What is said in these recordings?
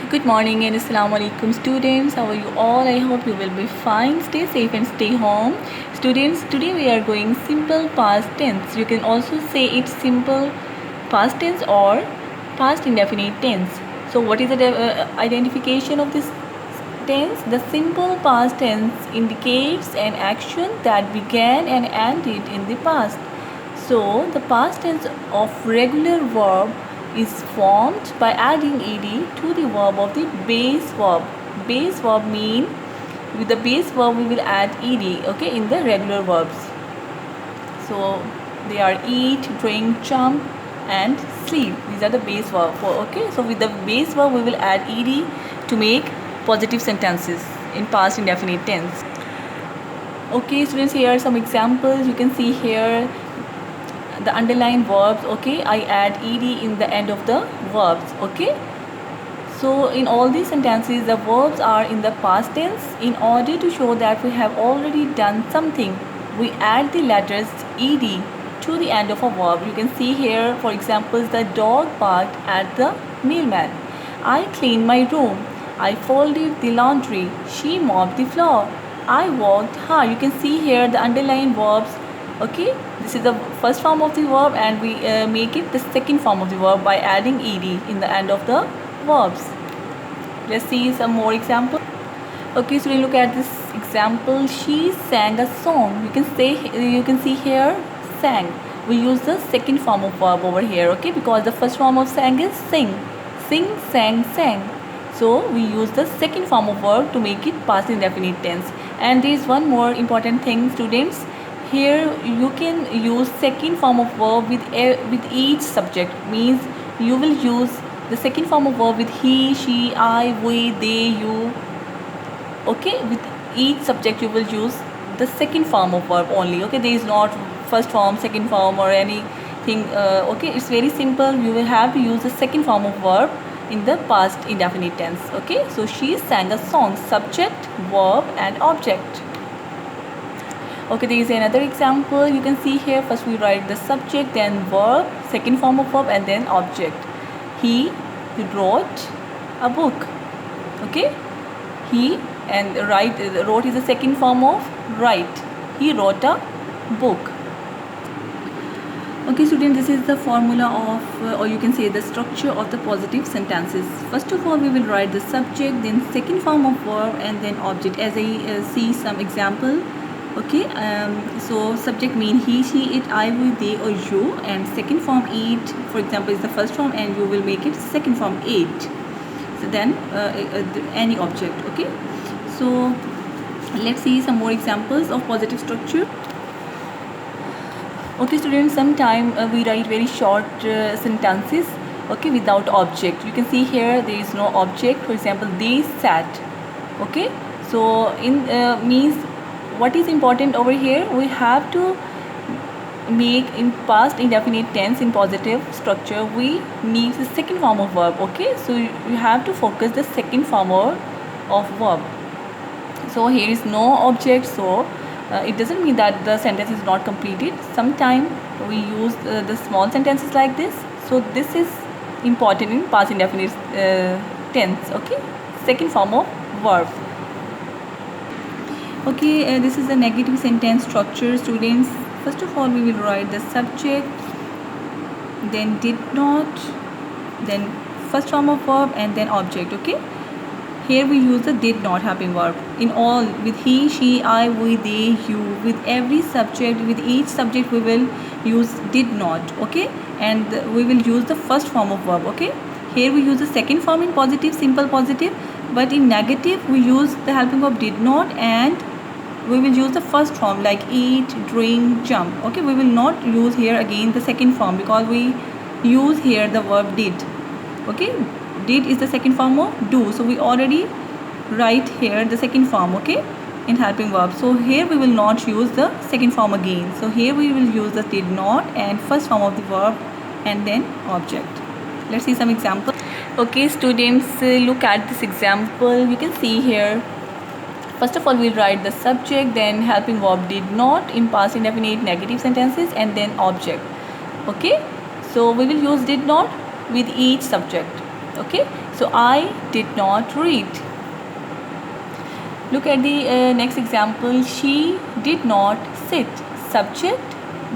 Good morning and Assalamu alaikum students. How are you all? I hope you will be fine. Stay safe and stay home. Students, today we are going simple past tense. You can also say it simple past tense or past indefinite tense. So what is the identification of this tense? The simple past tense indicates an action that began and ended in the past. So the past tense of regular verb is formed by adding ed to the verb of the base verb. Base verb mean with the base verb we will add ed, okay, in the regular verbs. So they are eat, drink, jump and sleep. These are the base verb for, okay. So with the base verb we will add ed to make positive sentences in past indefinite tense. Okay students, here are some examples. You can see here the underlined verbs, okay. I add ed in the end of the verbs, okay. So in all these sentences the verbs are in the past tense. In order to show that we have already done something, we add the letters ed to the end of a verb. You can see here, for example, the dog barked at the mailman. I cleaned my room. I folded the laundry. She mopped the floor. I worked hard. You can see here the underlined verbs, okay. This is the first form of the verb and we make it the second form of the verb by adding ed in the end of the verbs. Let's see some more examples. Okay, so we look at this example. She sang a song. You can see here sang. We use the second form of verb over here, okay, because the first form of sang is sing. Sing, sang, sang. So we use the second form of verb to make it past indefinite tense. And there is one more important thing, students. Here you can use second form of verb with each subject. Means you will use the second form of verb with he, she, I, we, they, you, okay. With each subject you will use the second form of verb only, okay. There is not first form, second form or anything, okay. It's very simple. You will have to use the second form of verb in the past indefinite tense, okay. So she sang a song. Subject, verb and object. Okay, there is another example. You can see here, first we write the subject, then verb, second form of verb and then object. He wrote a book, okay. He and wrote is the second form of write. He wrote a book. Okay student, this is the formula of or you can say the structure of the positive sentences. First of all we will write the subject, then second form of verb and then object. As I see some example, okay. So subject mean he, she, it, I, we, they or you, and second form it, for example, is the first form and you will make it second form it. So then any object, okay. So let's see some more examples of positive structure. Okay students, sometime we write very short sentences, okay, without object. You can see here there is no object. For example, they sat, okay. So in means what is important over here, we have to make in past indefinite tense in positive structure we need the second form of verb, okay. So you have to focus the second form of verb. So here is no object, so it doesn't mean that the sentence is not completed. Sometimes we use the small sentences like this. So this is important in past indefinite tense, okay. Second form of verb. Okay, this is the negative sentence structure, students. First of all we will write the subject, then did not, then first form of verb and then object, okay. Here we use the did not helping verb in all, with he, she, I, we, they, you. With every subject, with each subject we will use did not, okay, and we will use the first form of verb, okay. Here we use the second form in positive, simple positive, but in negative we use the helping verb did not and we will use the first form like eat, drink, jump, okay. We will not use here again the second form because we use here the verb did, okay. Did is the second form of do, so we already write here the second form, okay, in helping verb. So here we will not use the second form again. So here we will use the did not and first form of the verb and then object. Let's see some examples. Okay students, look at this example. You can see here, first of all we'll write the subject, then helping verb did not in past indefinite negative sentences and then object, okay. So we will use did not with each subject, okay. So I did not read. Look at the next example. She did not sit. Subject,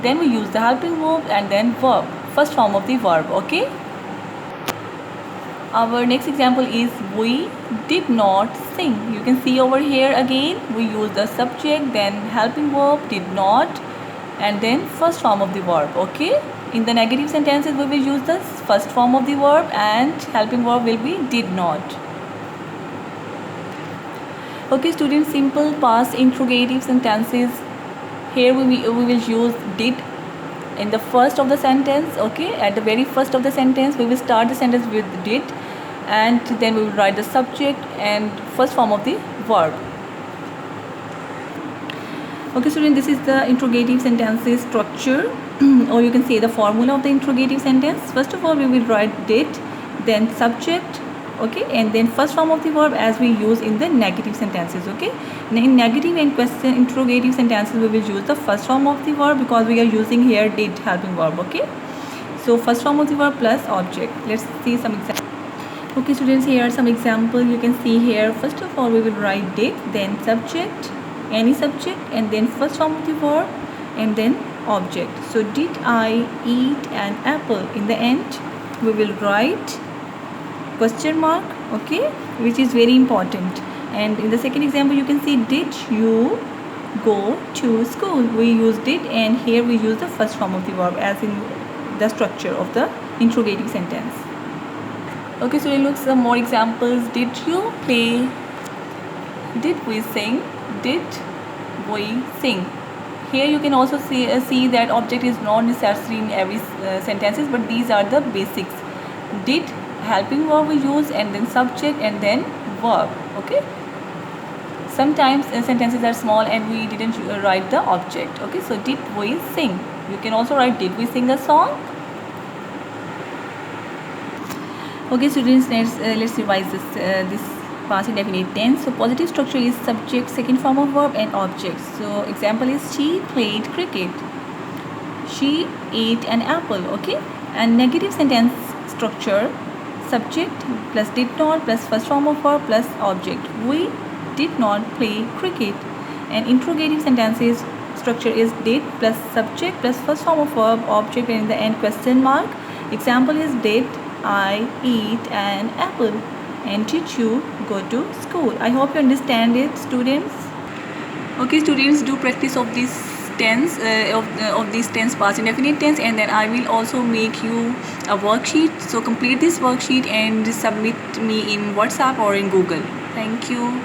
then we use the helping verb and then verb, first form of the verb. Okay, our next example is we did not sing. You can see over here again we use the subject, then helping verb, did not, and then first form of the verb. Okay, in the negative sentences we will use the first form of the verb and helping verb will be did not. Okay students, simple past interrogative sentences. Here we will use did in the first of the sentence. Okay, at the very first of the sentence we will start the sentence with did, and then we will write the subject and first form of the verb. Okay students, this is the interrogative sentences structure or you can say the formula of the interrogative sentence. First of all we will write did, then subject, okay, and then first form of the verb as we use in the negative sentences. Okay, in negative and question interrogative sentences we will use the first form of the verb because we are using here did helping verb. Okay, so first form of the verb plus object. Let's see some examples. Okay students, here are some examples. You can see here, first of all we will write did, then subject, any subject, and then first form of the verb and then object. So did I eat an apple? In the end we will write question mark, okay, which is very important. And in the second example you can see did you go to school? We use did and here we use the first form of the verb as in the structure of the interrogative sentence. Okay, so we look some more examples. Did you play? Did we sing? Did we sing? Here you can also see that object is not necessary in every sentences, but these are the basics. Did helping verb we use and then subject and then verb. Okay, sometimes sentences are small and we didn't write the object. Okay, so did we sing? You can also write did we sing a song? Okay students, let's revise this past indefinite tense. So positive structure is subject, second form of verb and object. So example is she played cricket, she ate an apple. Okay, and negative sentence structure, subject plus did not plus first form of verb plus object. We did not play cricket. And interrogative sentences structure is did plus subject plus first form of verb, object, and in the end question mark. Example is did I eat an apple, and did you go to school? I hope you understand it students. Okay students, do practice of this tense of this tense past indefinite tense, and then I will also make you a worksheet. So complete this worksheet and submit me in WhatsApp or in Google. Thank you.